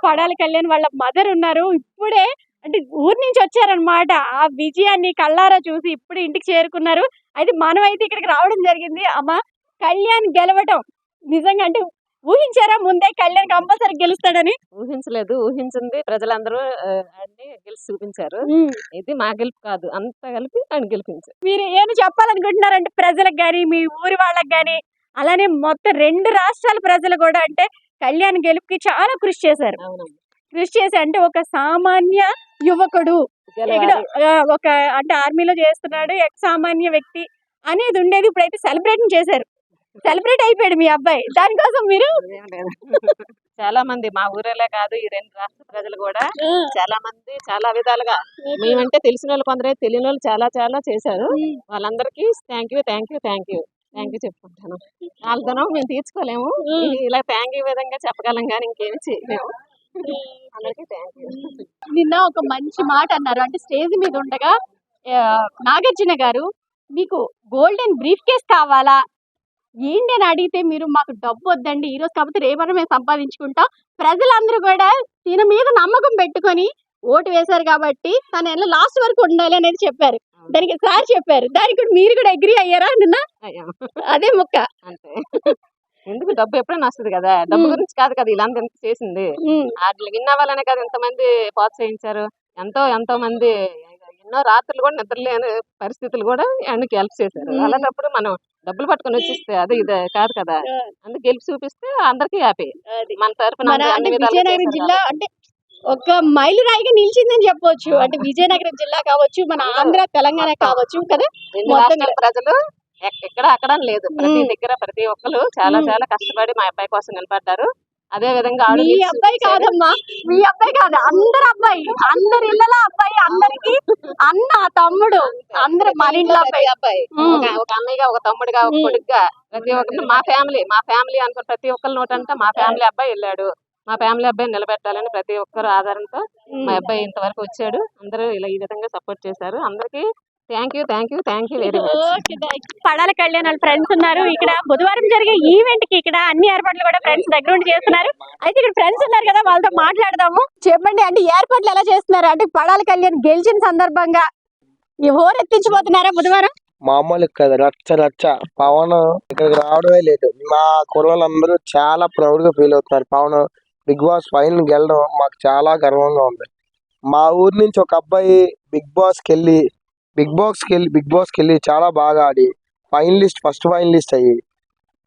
పడాల కళ్యాణ్ వాళ్ళ మదర్ ఉన్నారు. ఇప్పుడే అంటే ఊరు నుంచి వచ్చారనమాట. ఆ విజయాన్ని కళ్ళారా చూసి ఇప్పుడు ఇంటికి చేరుకున్నారు. అయితే మనమైతే ఇక్కడికి రావడం జరిగింది. అమ్మ కళ్యాణ్ గెలవటం నిజంగా అంటే ఊహించారా ముందే కళ్యాణ్ కంపల్సరీ గెలుస్తాడని? ఊహించలేదు. ఊహించింది ప్రజలందరూ ఆయన్ని గెలిచి చూపించారు. ఇది మా గెలుపు కాదు. అంతా కలిపి ఆయన గెలిపించారు. మీరు ఏమి చెప్పాలనుకుంటున్నారంటే ప్రజలకు గాని, మీ ఊరి వాళ్ళకి గాని, అలానే మొత్తం 2 రాష్ట్రాల ప్రజలు కూడా అంటే కళ్యాణ్ గెలుపుకి చాలా కృషి చేశారు. అవునమ్మా. కృషి చేసి అంటే ఒక సామాన్య యువకుడు ఇక్కడ గెలవాలి. ఒక అంటే ఆర్మీలో చేస్తున్నాడు. ఎక్స్ సామాన్య వ్యక్తి అనేది ఉండేది. ఇప్పుడైతే సెలబ్రేషన్ చేశారు. సెలబ్రేట్ అయిపోయాడు మీ అబ్బాయి. దానికోసం మీరు ఏం లేదు. చాలా మంది మా ఊరేలే కాదు, ఈ 2 రాష్ట్ర ప్రజలు కూడా చాలా మంది చాలా విధాలుగా మేమంటే తెలిసిన వాళ్ళు కొందరే, తెలియని వాళ్ళు చాలా చాలా చేశారు. వాళ్ళందరికీ thank you thank you thank you thank you చెప్పుకుంటాను. వాళ్ళతోనో మేము తీర్చుకోలేము. ఇలా థ్యాంక్ యూ విధంగా చెప్పగలం కానీ ఇంకేమి చేయలేము. అందరికీ థ్యాంక్ యూ. నిన్న ఒక మంచి మాట అన్నారు. అంటే స్టేజ్ మీద ఉండగా నాగార్జున గారు మీకు గోల్డెన్ బ్రీఫ్ కేస్ కావాలా ఏంటి అని అడిగితే మీరు మాకు డబ్బు వద్దండి ఈ రోజు కాకపోతే రేపటి మేము సంపాదించుకుంటాం. ప్రజలందరూ కూడా దీని మీద నమ్మకం పెట్టుకొని ఓటు వేశారు కాబట్టి తన లాస్ట్ వరకు ఉండాలి అనేది చెప్పారు. దానికి సార్ చెప్పారు. దానికి కూడా మీరు కూడా అగ్రీ అయ్యారా నిన్న? అదే ముక్క అంతే. ఎందుకు డబ్బు ఎప్పుడైనా వస్తుంది కదా, డబ్బు గురించి కాదు కదా వీళ్ళంతా ఎంత చేసింది. వాటికి విన్ అవ్వాలనే కదా ఎంతమంది ప్రోత్సహించారు. ఎంతో మంది ఎన్నో రాత్రులు కూడా నిద్రలేని పరిస్థితులు కూడా ఆయనకి హెల్ప్ చేశారు. అలాంటప్పుడు మనం డబ్బులు పట్టుకొని వచ్చిస్తే అది ఇదే కాదు కదా. అందుకు గెలిపి చూపిస్తే అందరికీ హ్యాపీ. మన తరఫున విజయనగరం జిల్లా అంటే ఒక మైలు రాయిగా నిలిచిందని చెప్పొచ్చు. అంటే విజయనగరం జిల్లా కావచ్చు, మన ఆంధ్ర తెలంగాణ కావచ్చు కదా. ప్రజలు ఎక్కడ అక్కడ లేదు, ప్రతి దగ్గర ప్రతి ఒక్కరు చాలా చాలా కష్టపడి మా అబ్బాయి కోసం నిలబడ్డారు. అదే విధంగా మీ అబ్బాయి కాదమ్మా, మీ అబ్బాయి కాదు, అందరు అబ్బాయి, అందరి ఇళ్ళలో అబ్బాయి, అందరికి అన్న తమ్ముడు అందరు మన ఇంట్లో అబ్బాయి. ఒక అన్నయ్యగా, ఒక తమ్ముడుగా, ఒక కొడుకుగా ప్రతి ఒక్కరు మా ఫ్యామిలీ అనుకుని ప్రతి ఒక్కరి నోటంటే మా ఫ్యామిలీ అబ్బాయి వెళ్ళాడు. మా ఫ్యామిలీ అబ్బాయిని నిలబెట్టాలని ప్రతి ఒక్కరు ఆధారంతో మా అబ్బాయి ఇంతవరకు వచ్చాడు. అందరూ ఇలా ఈ విధంగా సపోర్ట్ చేశారు. అందరికీ thank you very much. Padala Kalyan వాళ్ళ ఫ్రెండ్స్ ఉన్నారు ఇక్కడ. బుధవారం జరిగే ఈవెంట్ కి ఇక్కడ అన్ని ఏర్పాట్లు కూడా ఫ్రెండ్స్ దగ్గర ఉండి చేస్తున్నారు. అయితే ఇక్కడ ఫ్రెండ్స్ ఉన్నారు కదా, వాళ్ళతో మాట్లాడదాము. చెప్పండి అంటే ఏర్పాట్లు ఎలా చేస్తున్నారు? అంటే పడాల కళ్యాణ్ గెలిచిన సందర్భంగా ఈ ఎత్తించబోతున్నారా బుధవారం? మామూలు కదా, రచ్చ పవన్ ఇక్కడికి రావడమే లేదు. మా కుర్రోళ్ళందరూ చాలా ప్రౌడ్ గా ఫీల్ అవుతున్నారు. పవన్ బిగ్ బాస్ ఫైనల్ గెలడం మాకు చాలా గర్వంగా ఉంది. మా ఊరి నుంచి ఒక అబ్బాయి బిగ్ బాస్ కెళ్ళి చాలా బాగా ఆడి ఫస్ట్ ఫైనలిస్ట్ అయ్యి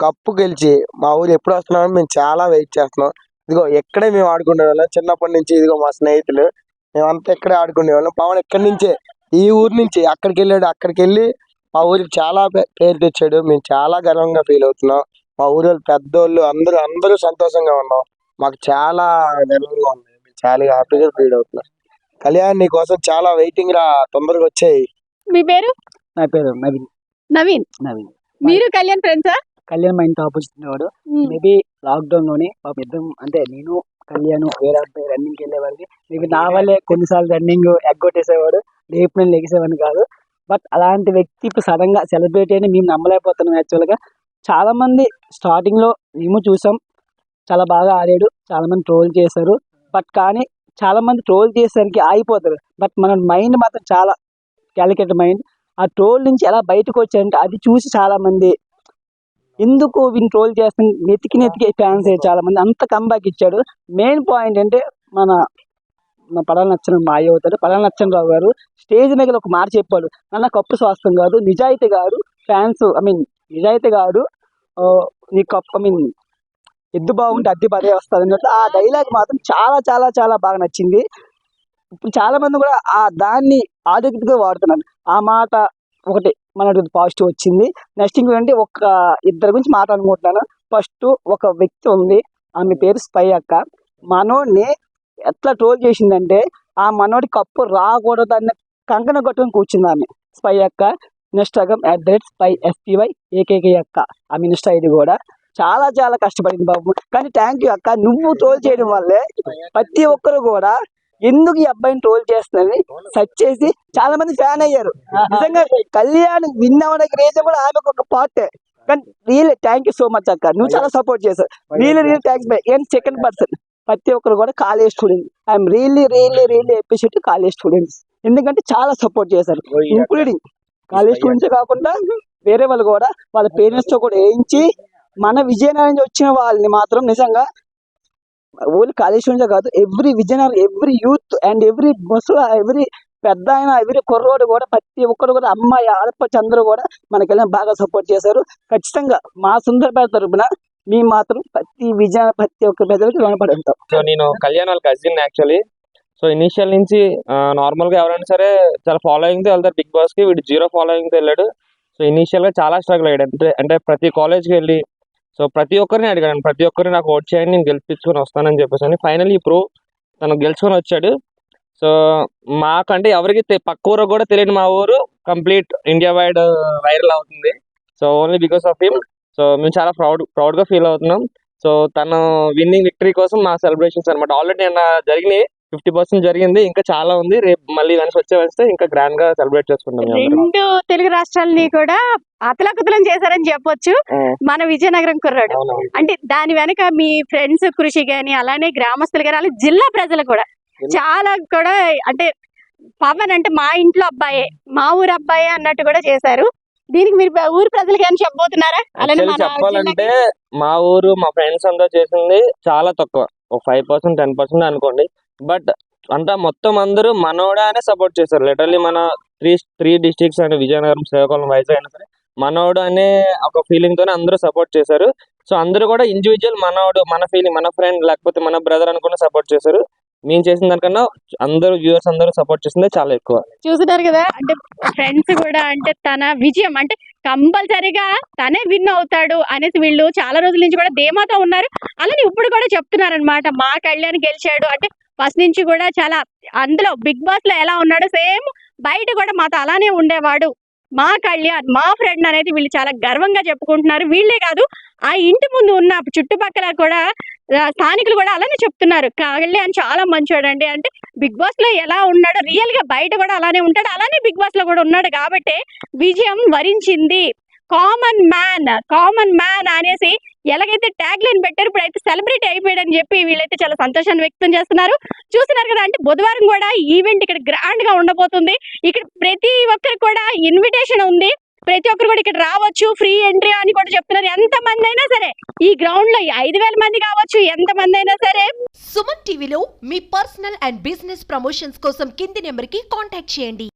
కప్పు గెలిచి మా ఊరు ఎప్పుడు వస్తున్నామని మేము చాలా వెయిట్ చేస్తున్నాం. ఇదిగో ఎక్కడే మేము ఆడుకునే వాళ్ళం చిన్నప్పటి నుంచి. ఇదిగో మా స్నేహితులు మేమంతా ఎక్కడే ఆడుకునే వాళ్ళం. పవన్ ఎక్కడి నుంచే ఈ ఊరు నుంచి అక్కడికి వెళ్ళాడు. అక్కడికి వెళ్ళి మా ఊరికి చాలా పేరు తెచ్చాడు. మేము చాలా గర్వంగా ఫీల్ అవుతున్నాం. మా ఊరు పెద్దోళ్ళు అందరూ సంతోషంగా ఉన్నాం. మాకు చాలా గర్వంగా ఉంది. మేము చాలా హ్యాపీగా ఫీల్ అవుతున్నాం. కళ్యాణ్ నీ కోసం చాలా వెయిటింగ్ రా, తొందరగా వచ్చాయి. మీ పేరు? నా పేరు నవీన్. మీరు కళ్యాణ్ ఫ్రెండ్సా? కళ్యాణ్ మా ఇంటి ఆపోజిట్ వాడు. మేబీ లాక్డౌన్ లోనే ఇద్దరం అంటే నేను కళ్యాణ్ వేరే అబ్బాయి రన్నింగ్ కి వెళ్ళేవాడికి. మేబీ నా వల్లే కొన్నిసార్లు రన్నింగ్ ఎగ్గొట్టేసేవాడు. రేపు నేను లెగిసేవాడిని కాదు. బట్ అలాంటి వ్యక్తి ఇప్పుడు సడన్ గా సెలబ్రేట్ అయినా మేము నమ్మలేకపోతున్నాం. యాక్చువల్ గా చాలా మంది స్టార్టింగ్ లో మేము చూసాం, చాలా బాగా ఆడాడు, చాలా మంది ట్రోల్ చేశారు. బట్ కానీ చాలా మంది ట్రోల్ చేసేసరికి ఆగిపోతారు. బట్ మన మైండ్ మాత్రం చాలా క్యాలిక్యులేటెడ్ మైండ్. ఆ ట్రోల్ నుంచి ఎలా బయటకు వచ్చారంటే అది చూసి చాలా మంది ఎందుకు వీని ట్రోల్ చేస్తాను నెతికి ఫ్యాన్స్ చాలా మంది అంత కంబ్యాక్ ఇచ్చాడు. మెయిన్ పాయింట్ అంటే మన పడాల నచ్చని మాయ అవుతాడు. పడాల నచ్చనరావు గారు స్టేజ్ మీద ఒక మాట చెప్పాడు, నన్న కప్పు స్వాస్థ్యం కాదు నిజాయితీ కాదు ఫ్యాన్స్ నిజాయితీ కాదు నీ కప్పు ఎద్దు బాగుంటే అద్దె పదే వస్తుంది అన్నట్టు ఆ డైలాగ్ మాత్రం చాలా చాలా చాలా బాగా నచ్చింది. ఇప్పుడు చాలా మంది కూడా ఆ దాన్ని ఆరోగ్యంగా వాడుతున్నారు. ఆ మాట ఒకటి మన పాజిటివ్ వచ్చింది. నెక్స్ట్ ఇంకేంటి ఒక ఇద్దరు గురించి మాట్లాడుకుంటున్నాను. ఫస్ట్ ఒక వ్యక్తి ఉంది, ఆమె పేరు స్పై అక్క. మనోడిని ఎట్లా ట్రోల్ చేసిందంటే ఆ మనోడి కప్పు రాకూడదు అన్న కంకణ కట్టుకొని కూర్చుంది ఆమె స్పై అక్క. ఇన్స్టాగ్రామ్ @SPY AKK అక్క ఆమె ఇన్స్టా ఐడి కూడా. చాలా చాలా కష్టపడింది బాబు. కానీ థ్యాంక్ యూ అక్క, నువ్వు ట్రోల్ చేయడం వల్లే ప్రతి ఒక్కరు కూడా ఎందుకు ఈ అబ్బాయిని ట్రోల్ చేస్తుందని సెర్చ్ చేసి చాలా మంది ఫ్యాన్ అయ్యారు. నిజంగా కళ్యాణ్ విన్ అవ్వడానికి రీజన్ కూడా ఆమె ఒక పార్టే. కానీ real thank you so much అక్క, నువ్వు చాలా సపోర్ట్ చేశావు. Real thanks bye second person. ప్రతి ఒక్కరు కూడా college students. I'm really appreciate college students, ఎందుకంటే చాలా సపోర్ట్ చేశారు. ఇంక్లూడింగ్ కాలేజ్ స్టూడెంట్స్ కాకుండా వేరే వాళ్ళు కూడా వాళ్ళ పేరెంట్స్ తో కూడా వేయించి మన విజయనగరం నుంచి వచ్చిన వాళ్ళని మాత్రం నిజంగా ఓన్లీ కాలేజ్ స్టూడెంట్స్ కాదు, every Vizianagaram, every youth and every ముసలి, ఎవ్రీ పెద్ద ఆయన, ఎవ్రీ కుర్రోడు కూడా ప్రతి ఒక్కరు కూడా అమ్మాయి ఆడపచ్చి అందరూ కూడా మనకెళ్ళి బాగా సపోర్ట్ చేశారు. ఖచ్చితంగా మా సుందరపేట తరపున మేము మాత్రం ప్రతి ఒక్క పెద్దలకి రుణపడి ఉంటాం. సో నేను కళ్యాణ్ వాళ్ళ కజిన్ యాక్చువల్లీ. సో ఇనిషియల్ నుంచి నార్మల్ గా ఎవరైనా సరే చాలా ఫాలోయింగ్ తో వెళ్తారు బిగ్ బాస్ కి, వీడు 0 ఫాలోయింగ్ తో వెళ్ళాడు. సో ఇనిషియల్ గా చాలా స్ట్రగుల్ అయ్యాడు, అంటే ప్రతి కాలేజ్ కి వెళ్ళి సో ప్రతి ఒక్కరిని అడిగాడు, ప్రతి ఒక్కరిని నాకు ఓట్ చేయండి నేను గెలిపించుకొని వస్తానని చెప్పేసి అని ఫైనల్లీ తను గెలుచుకొని వచ్చాడు. సో మాకంటే ఎవరికి పక్క ఊరు కూడా తెలియని మా ఊరు కంప్లీట్ ఇండియా వైడ్ వైరల్ అవుతుంది. So only because of him. So మేము చాలా ప్రౌడ్ గా ఫీల్ అవుతున్నాం. సో తను విన్నింగ్ విక్టరీ కోసం మా సెలబ్రేషన్స్ అనమాట. ఆల్రెడీ నిన్న జరిగినాయి, 50% జరిగింది, ఇంకా చాలా ఉంది. రేపు మళ్ళీ వస్తే ఇంకా గ్రాండ్ గా సెలబ్రేట్ చేసుకుంటాం మేము అందరం. 2 తెలుగు రాష్ట్రాలని కూడా అతలాకుతలం చేశారని చెప్పొచ్చు మన విజయనగరం కుర్రాడు. అవునవును. అంటే దాని వెనక మీ ఫ్రెండ్స్ కృషి గాని, అలానే గ్రామస్తులు గాని, అలాగే జిల్లా ప్రజలు కూడా చాలా కూడా అంటే పవన్ అంటే మా ఇంట్లో అబ్బాయే, మా ఊరు అబ్బాయే అన్నట్టు కూడా చేశారు. దీనికి మీరు ఊరు ప్రజలకి ఏమైనా చెప్పబోతున్నారా? అలానే Actually మన చెప్పాలంటే మా ఊరు మా ఫ్రెండ్స్ అంతా చేసింది చాలా తక్కువ, ఒక 5% 10% అనుకోండి. బట్ అంతా మొత్తం అందరూ మనోడా అనే సపోర్ట్ చేశారు. లిటరల్లీ మన త్రీ డిస్ట్రిక్ట్స్ అంటే విజయనగరం, శ్రీకాకుళం, వైజాగ్ అయినా సరే మనోడు అనే ఒక ఫీలింగ్ తోనే అందరూ సపోర్ట్ చేశారు. సో అందరూ కూడా ఇండివిజువల్ మనోడు, మన ఫీలింగ్, మన ఫ్రెండ్ లేకపోతే మన బ్రదర్ అనుకుని సపోర్ట్ చేశారు. మేము చేసిన దానికన్నా అందరూ వ్యూవర్స్ అందరూ సపోర్ట్ చేసిందే చాలా ఎక్కువ. చూస్తున్నారు కదా, అంటే ఫ్రెండ్స్ కూడా అంటే తన విజయం అంటే కంపల్సరీగా తనే విన్ అవుతాడు అనేసి వీళ్ళు చాలా రోజుల నుంచి కూడా ధీమాతో ఉన్నారు. అలానే ఇప్పుడు కూడా చెప్తున్నారు అనమాట, మా కళ్యాణ్ గెలిచాడు అంటే ఫస్ట్ నుంచి కూడా చాలా అందులో బిగ్ బాస్ లో ఎలా ఉన్నాడో సేమ్ బయట కూడా మాతో అలానే ఉండేవాడు మా కళ్యాణ్, మా ఫ్రెండ్ అనేది వీళ్ళు చాలా గర్వంగా చెప్పుకుంటున్నారు. వీళ్ళే కాదు, ఆ ఇంటి ముందు ఉన్న చుట్టుపక్కల కూడా స్థానికులు కూడా అలానే చెప్తున్నారు, కళ్యాణ్ చాలా మంచోడండి. అంటే బిగ్ బాస్ లో ఎలా ఉన్నాడో రియల్ గా బయట కూడా అలానే ఉంటాడు, అలానే బిగ్ బాస్ లో కూడా ఉన్నాడు కాబట్టి విజయం వరించింది. కామన్ మ్యాన్ అనేసి ఎలాగైతే ట్యాగ్ లైన్ పెట్టారు, ఇప్పుడైతే సెలబ్రిటీ అయిపోయాడని చెప్పి వీళ్ళైతే చాలా సంతోషాన్ని వ్యక్తం చేస్తున్నారు. చూస్తున్నారు కదా, అంటే బుధవారం కూడా ఈవెంట్ ఇక్కడ గ్రాండ్ గా ఉండబోతుంది. ఇక్కడ ప్రతి ఒక్కరికి కూడా ఇన్విటేషన్ ఉంది, ప్రతి ఒక్కరు కూడా ఇక్కడ రావచ్చు, ఫ్రీ ఎంట్రీ అని కూడా చెప్తున్నారు. ఎంత మంది అయినా సరే ఈ గ్రౌండ్ లో 5,000 మంది కావచ్చు, ఎంత మంది అయినా సరే. సుమన్ టీవీలో మీ పర్సనల్ అండ్ బిజినెస్ ప్రమోషన్స్ కోసం కింది నెంబర్ కి కాంటాక్ట్ చేయండి.